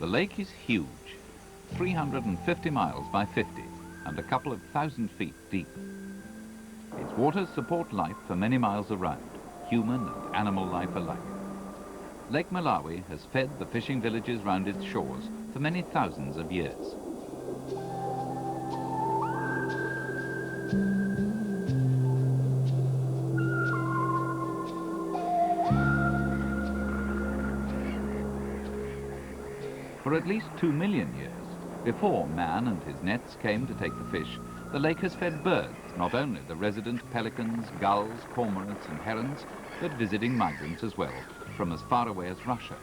The lake is huge, 350 miles by 50 and a couple of thousand feet deep. Its waters support life for many miles around, human and animal life alike. Lake Malawi has fed the fishing villages round its shores for many thousands of years. For at least 2 million years, before man and his nets came to take the fish, the lake has fed birds, not only the resident pelicans, gulls, cormorants and herons, but visiting migrants as well, from as far away as Russia.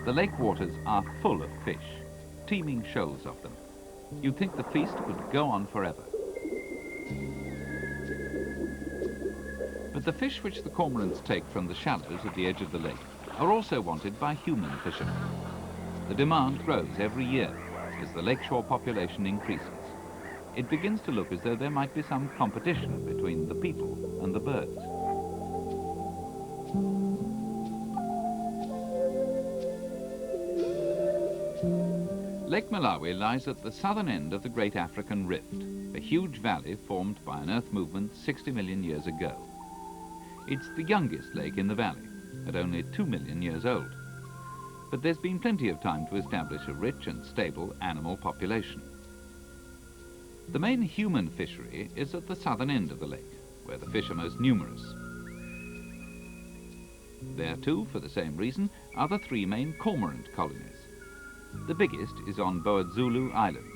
The lake waters are full of fish, teeming shoals of them. You'd think the feast could go on forever. But the fish which the cormorants take from the shallows at the edge of the lake are also wanted by human fishermen. The demand grows every year as the lakeshore population increases. It begins to look as though there might be some competition between the people and the birds. Lake Malawi lies at the southern end of the Great African Rift, a huge valley formed by an earth movement 60 million years ago. It's the youngest lake in the valley, at only 2 million years old. But there's been plenty of time to establish a rich and stable animal population. The main human fishery is at the southern end of the lake, where the fish are most numerous. There too, for the same reason, are the 3 main cormorant colonies. The biggest is on Boadzulu Island.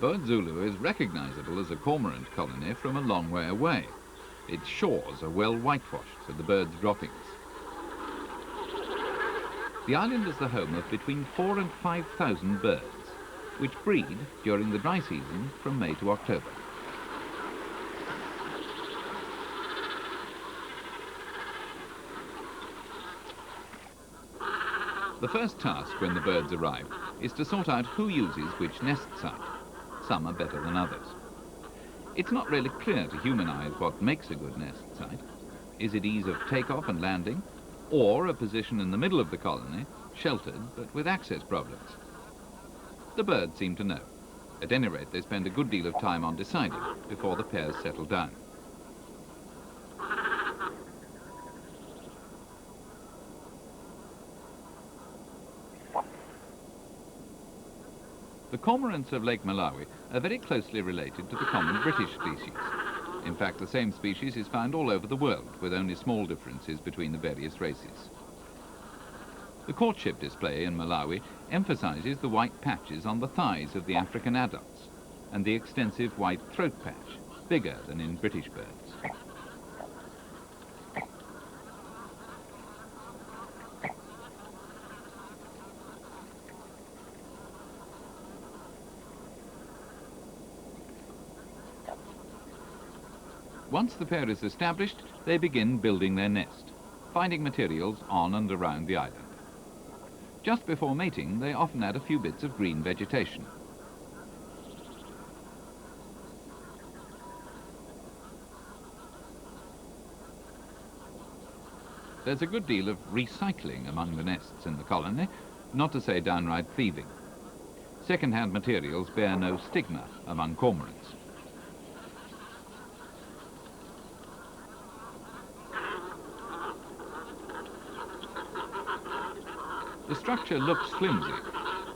Boadzulu is recognizable as a cormorant colony from a long way away. Its shores are well whitewashed with the birds' droppings. The island is the home of between 4,000 and 5,000 birds, which breed during the dry season from May to October. The first task when the birds arrive is to sort out who uses which nest site. Some are better than others. It's not really clear to human eyes what makes a good nest site. Is it ease of takeoff and landing, or a position in the middle of the colony, sheltered but with access problems? The birds seem to know. At any rate, they spend a good deal of time on deciding before the pairs settle down. The cormorants of Lake Malawi are very closely related to the common British species. In fact, the same species is found all over the world, with only small differences between the various races. The courtship display in Malawi emphasizes the white patches on the thighs of the African adults and the extensive white throat patch, bigger than in British birds. Once the pair is established, they begin building their nest, finding materials on and around the island. Just before mating, they often add a few bits of green vegetation. There's a good deal of recycling among the nests in the colony, not to say downright thieving. Second-hand materials bear no stigma among cormorants. The structure looks flimsy,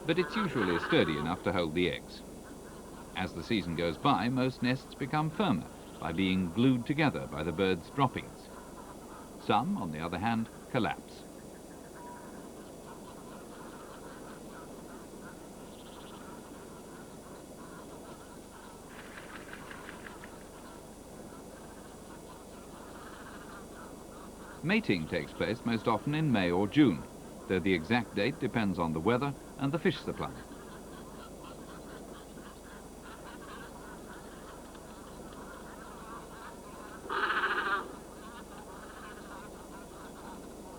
but it's usually sturdy enough to hold the eggs. As the season goes by, most nests become firmer by being glued together by the birds' droppings. Some, on the other hand, collapse. Mating takes place most often in May or June, though the exact date depends on the weather and the fish supply.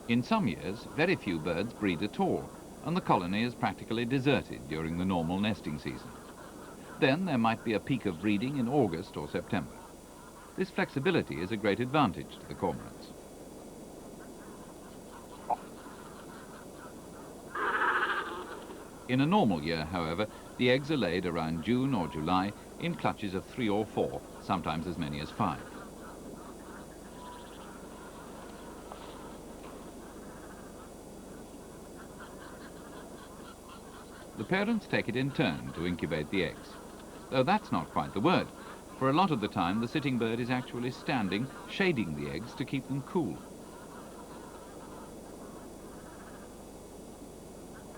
In some years, very few birds breed at all, and the colony is practically deserted during the normal nesting season. Then there might be a peak of breeding in August or September. This flexibility is a great advantage to the cormorants. In a normal year, however, the eggs are laid around June or July in clutches of 3 or 4, sometimes as many as 5. The parents take it in turn to incubate the eggs, though that's not quite the word. For a lot of the time, the sitting bird is actually standing, shading the eggs to keep them cool.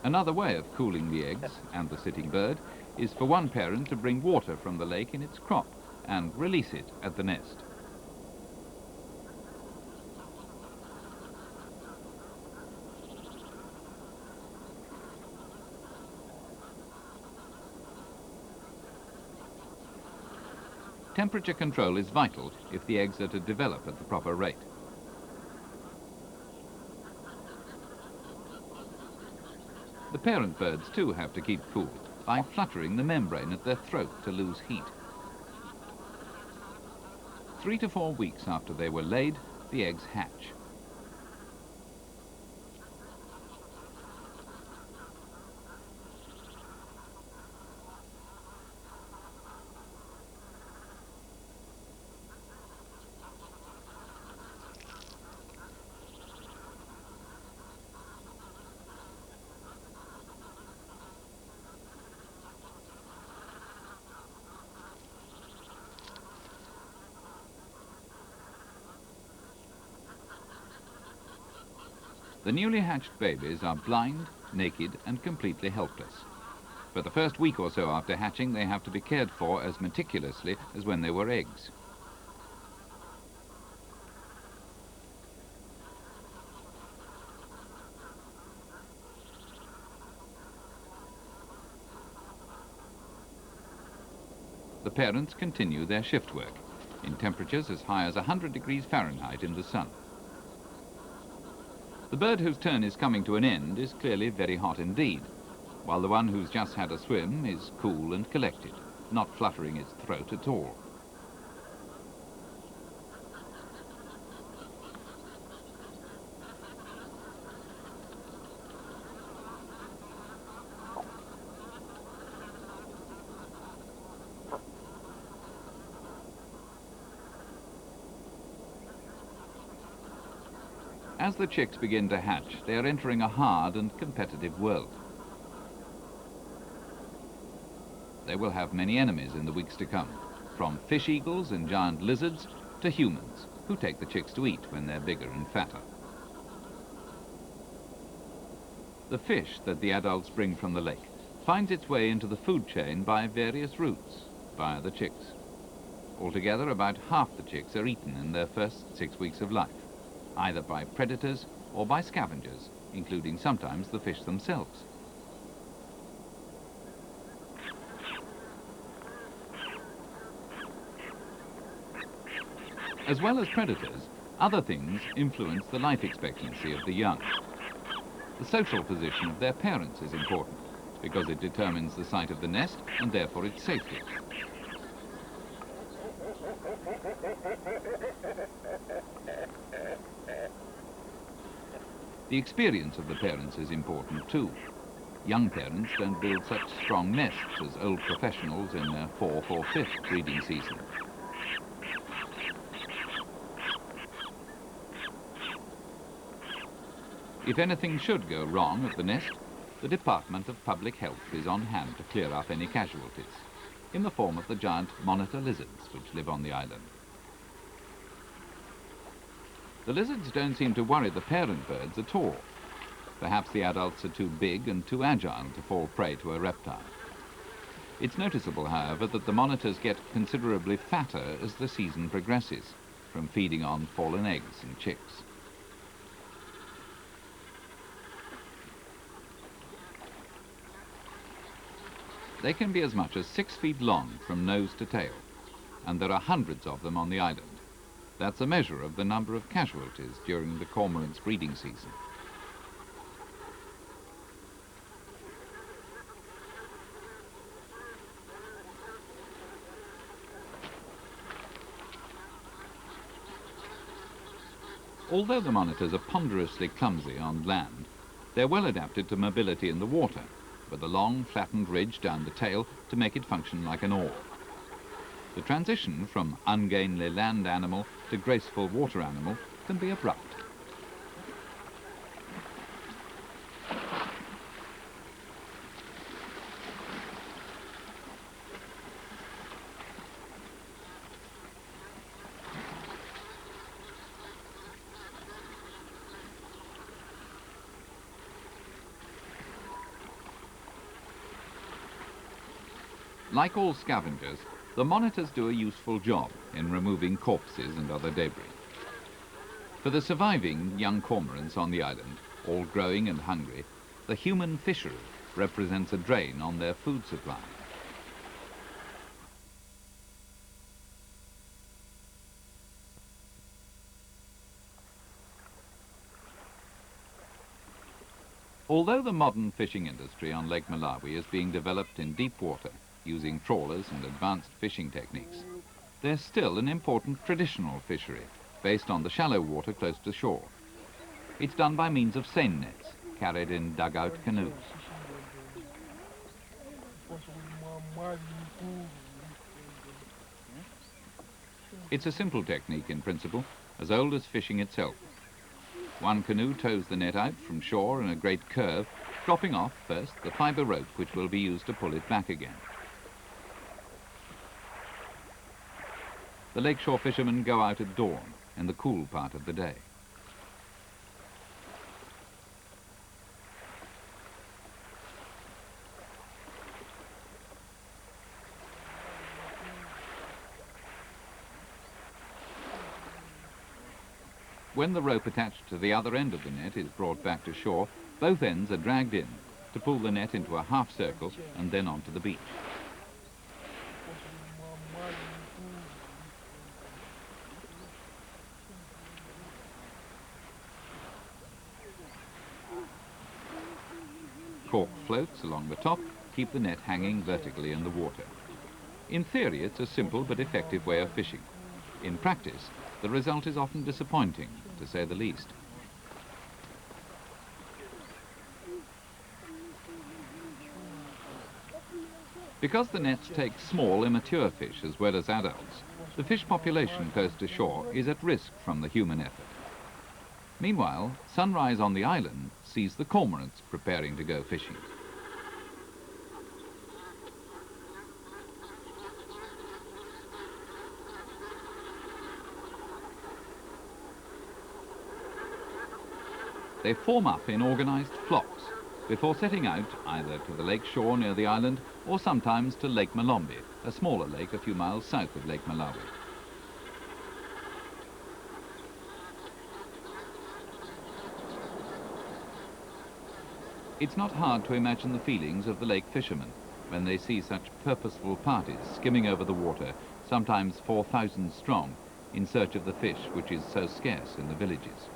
Another way of cooling the eggs and the sitting bird is for one parent to bring water from the lake in its crop and release it at the nest. Temperature control is vital if the eggs are to develop at the proper rate. The parent birds too have to keep cool by fluttering the membrane at their throat to lose heat. 3 to 4 weeks after they were laid, the eggs hatch. The newly hatched babies are blind, naked, and completely helpless. For the first week or so after hatching, they have to be cared for as meticulously as when they were eggs. The parents continue their shift work in temperatures as high as 100 degrees Fahrenheit in the sun. The bird whose turn is coming to an end is clearly very hot indeed, while the one who's just had a swim is cool and collected, not fluttering its throat at all. As the chicks begin to hatch, they are entering a hard and competitive world. They will have many enemies in the weeks to come, from fish eagles and giant lizards to humans, who take the chicks to eat when they're bigger and fatter. The fish that the adults bring from the lake finds its way into the food chain by various routes via the chicks. Altogether, about half the chicks are eaten in their first 6 weeks of life, either by predators or by scavengers, including sometimes the fish themselves. As well as predators, other things influence the life expectancy of the young. The social position of their parents is important, because it determines the site of the nest and therefore its safety. The experience of the parents is important too. Young parents don't build such strong nests as old professionals in their 4th or 5th breeding season. If anything should go wrong at the nest, the Department of Public Health is on hand to clear up any casualties, in the form of the giant monitor lizards which live on the island. The lizards don't seem to worry the parent birds at all. Perhaps the adults are too big and too agile to fall prey to a reptile. It's noticeable, however, that the monitors get considerably fatter as the season progresses, from feeding on fallen eggs and chicks. They can be as much as 6 feet long from nose to tail, and there are hundreds of them on the island. That's a measure of the number of casualties during the cormorant's breeding season. Although the monitors are ponderously clumsy on land, they're well adapted to mobility in the water, with a long flattened ridge down the tail to make it function like an oar. The transition from ungainly land animal to graceful water animal can be abrupt. Like all scavengers, the monitors do a useful job in removing corpses and other debris. For the surviving young cormorants on the island, all growing and hungry, the human fishery represents a drain on their food supply. Although the modern fishing industry on Lake Malawi is being developed in deep water, using trawlers and advanced fishing techniques, there's still an important traditional fishery based on the shallow water close to shore. It's done by means of seine nets, carried in dugout canoes. It's a simple technique in principle, as old as fishing itself. One canoe tows the net out from shore in a great curve, dropping off first the fibre rope which will be used to pull it back again. The lakeshore fishermen go out at dawn, in the cool part of the day. When the rope attached to the other end of the net is brought back to shore, both ends are dragged in to pull the net into a half circle and then onto the beach. Cork floats along the top keep the net hanging vertically in the water. In theory, it's a simple but effective way of fishing. In practice, the result is often disappointing, to say the least. Because the nets take small, immature fish as well as adults, the fish population close to shore is at risk from the human effort. Meanwhile, sunrise on the island sees the cormorants preparing to go fishing. They form up in organised flocks before setting out either to the lake shore near the island or sometimes to Lake Malombe, a smaller lake a few miles south of Lake Malawi. It's not hard to imagine the feelings of the lake fishermen when they see such purposeful parties skimming over the water, sometimes 4,000 strong, in search of the fish which is so scarce in the villages.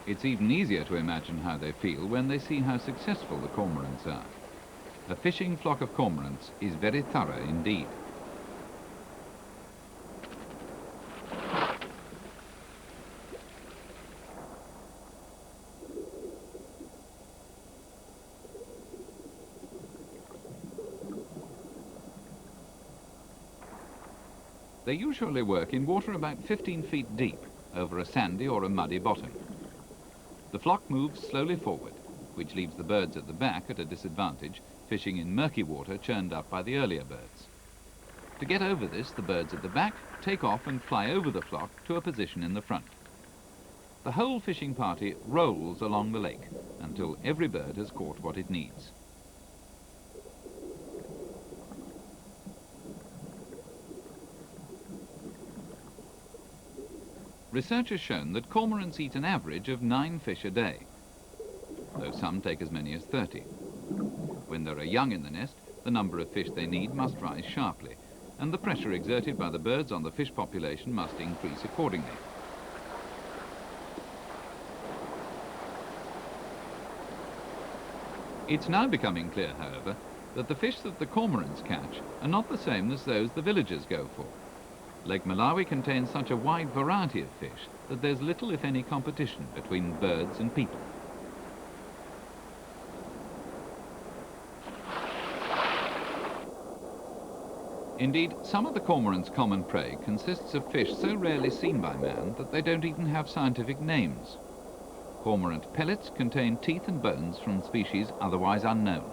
It's even easier to imagine how they feel when they see how successful the cormorants are. A fishing flock of cormorants is very thorough indeed. They usually work in water about 15 feet deep over a sandy or a muddy bottom. The flock moves slowly forward, which leaves the birds at the back at a disadvantage, fishing in murky water churned up by the earlier birds. To get over this, the birds at the back take off and fly over the flock to a position in the front. The whole fishing party rolls along the lake until every bird has caught what it needs. Research has shown that cormorants eat an average of 9 fish a day, though some take as many as 30. When there are young in the nest, the number of fish they need must rise sharply, and the pressure exerted by the birds on the fish population must increase accordingly. It's now becoming clear, however, that the fish that the cormorants catch are not the same as those the villagers go for. Lake Malawi contains such a wide variety of fish that there's little, if any, competition between birds and people. Indeed, some of the cormorant's common prey consists of fish so rarely seen by man that they don't even have scientific names. Cormorant pellets contain teeth and bones from species otherwise unknown.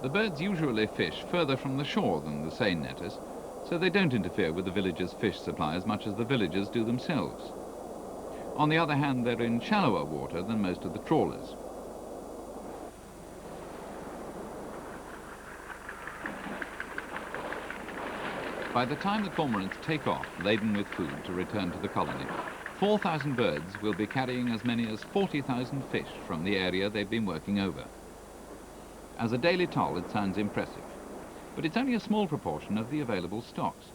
The birds usually fish further from the shore than the seine netters, so they don't interfere with the villagers' fish supply as much as the villagers do themselves. On the other hand, they're in shallower water than most of the trawlers. By the time the cormorants take off, laden with food to return to the colony, 4,000 birds will be carrying as many as 40,000 fish from the area they've been working over. As a daily toll, it sounds impressive, but it's only a small proportion of the available stocks.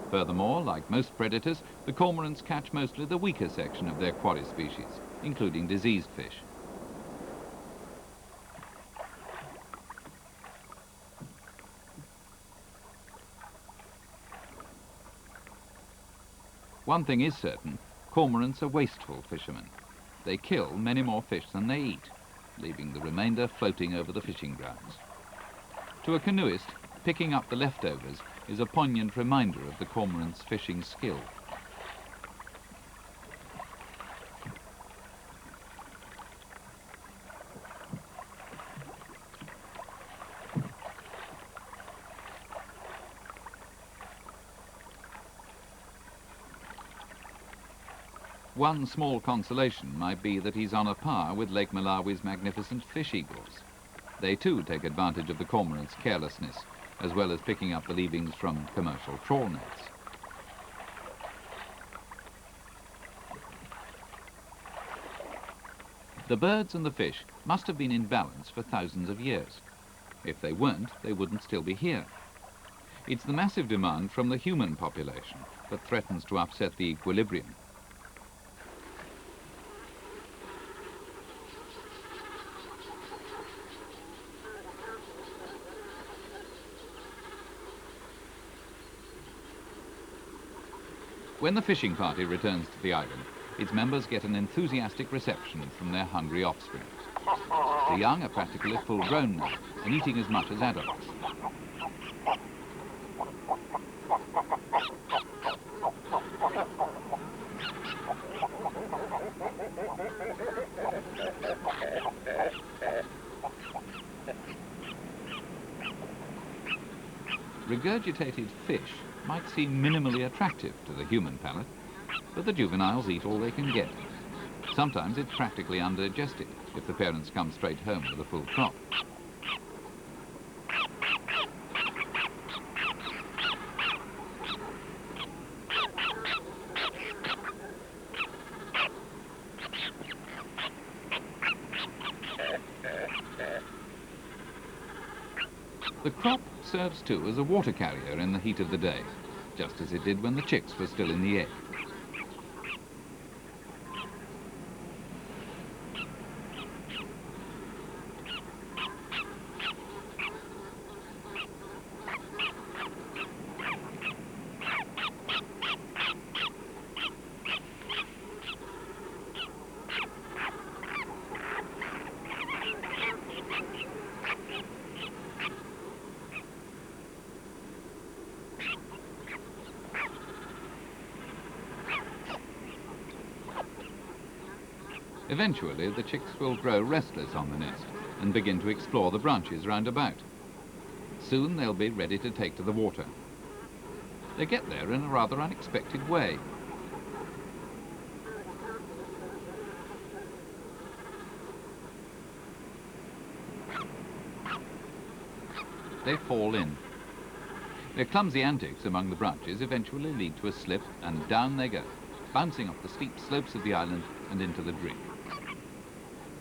Furthermore, like most predators, the cormorants catch mostly the weaker section of their quarry species, including diseased fish. One thing is certain, cormorants are wasteful fishermen. They kill many more fish than they eat, leaving the remainder floating over the fishing grounds. To a canoeist, picking up the leftovers is a poignant reminder of the cormorant's fishing skill. One small consolation might be that he's on a par with Lake Malawi's magnificent fish eagles. They too take advantage of the cormorant's carelessness, as well as picking up the leavings from commercial trawl nets. The birds and the fish must have been in balance for thousands of years. If they weren't, they wouldn't still be here. It's the massive demand from the human population that threatens to upset the equilibrium. When the fishing party returns to the island, its members get an enthusiastic reception from their hungry offspring. The young are practically full-grown now and eating as much as adults. Regurgitated fish might seem minimally attractive to the human palate, but the juveniles eat all they can get. Sometimes it's practically undigested if the parents come straight home with a full crop. The crop serves too as a water carrier in the heat of the day, just as it did when the chicks were still in the egg. Eventually, the chicks will grow restless on the nest and begin to explore the branches round about. Soon they'll be ready to take to the water. They get there in a rather unexpected way. They fall in. Their clumsy antics among the branches eventually lead to a slip, and down they go, bouncing off the steep slopes of the island and into the drink.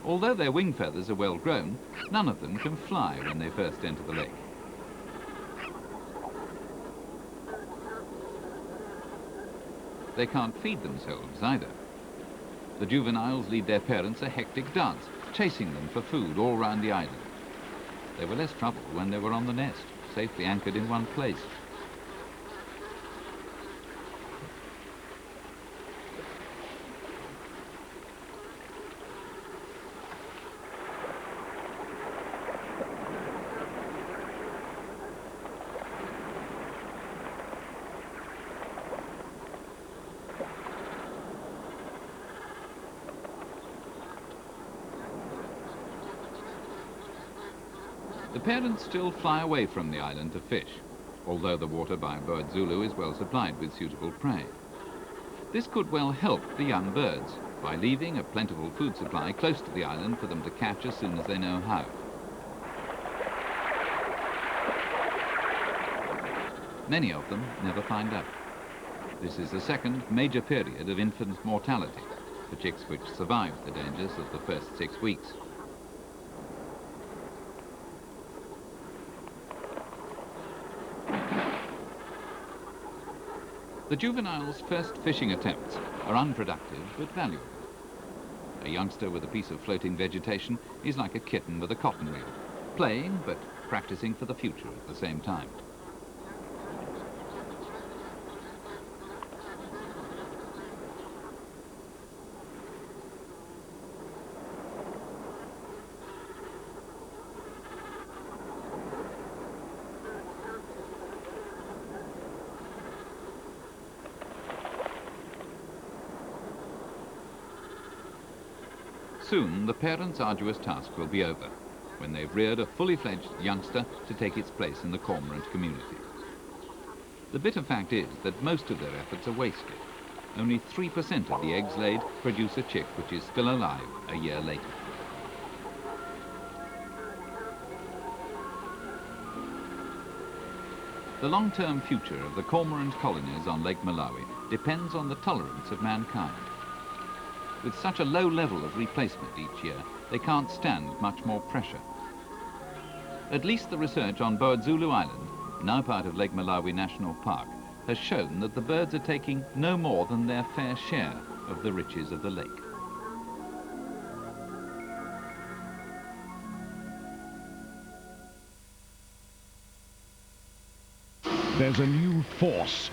Although their wing feathers are well grown, none of them can fly when they first enter the lake. they can't feed themselves either. The juveniles lead their parents a hectic dance, chasing them for food all round the island. They were less trouble when they were on the nest, safely anchored in one place. The parents still fly away from the island to fish, although the water by Bird Zulu is well supplied with suitable prey. This could well help the young birds by leaving a plentiful food supply close to the island for them to catch as soon as they know how. Many of them never find out. This is the second major period of infant mortality for chicks which survive the dangers of the first 6 weeks. The juveniles' first fishing attempts are unproductive but valuable. A youngster with a piece of floating vegetation is like a kitten with a cotton reel, playing but practicing for the future at the same time. Soon, the parents' arduous task will be over, when they've reared a fully fledged youngster to take its place in the cormorant community. The bitter fact is that most of their efforts are wasted. Only 3% of the eggs laid produce a chick which is still alive a year later. The long-term future of the cormorant colonies on Lake Malawi depends on the tolerance of mankind. With such a low level of replacement each year, they can't stand much more pressure. At least the research on Bird Zulu Island, now part of Lake Malawi National Park, has shown that the birds are taking no more than their fair share of the riches of the lake. There's a new force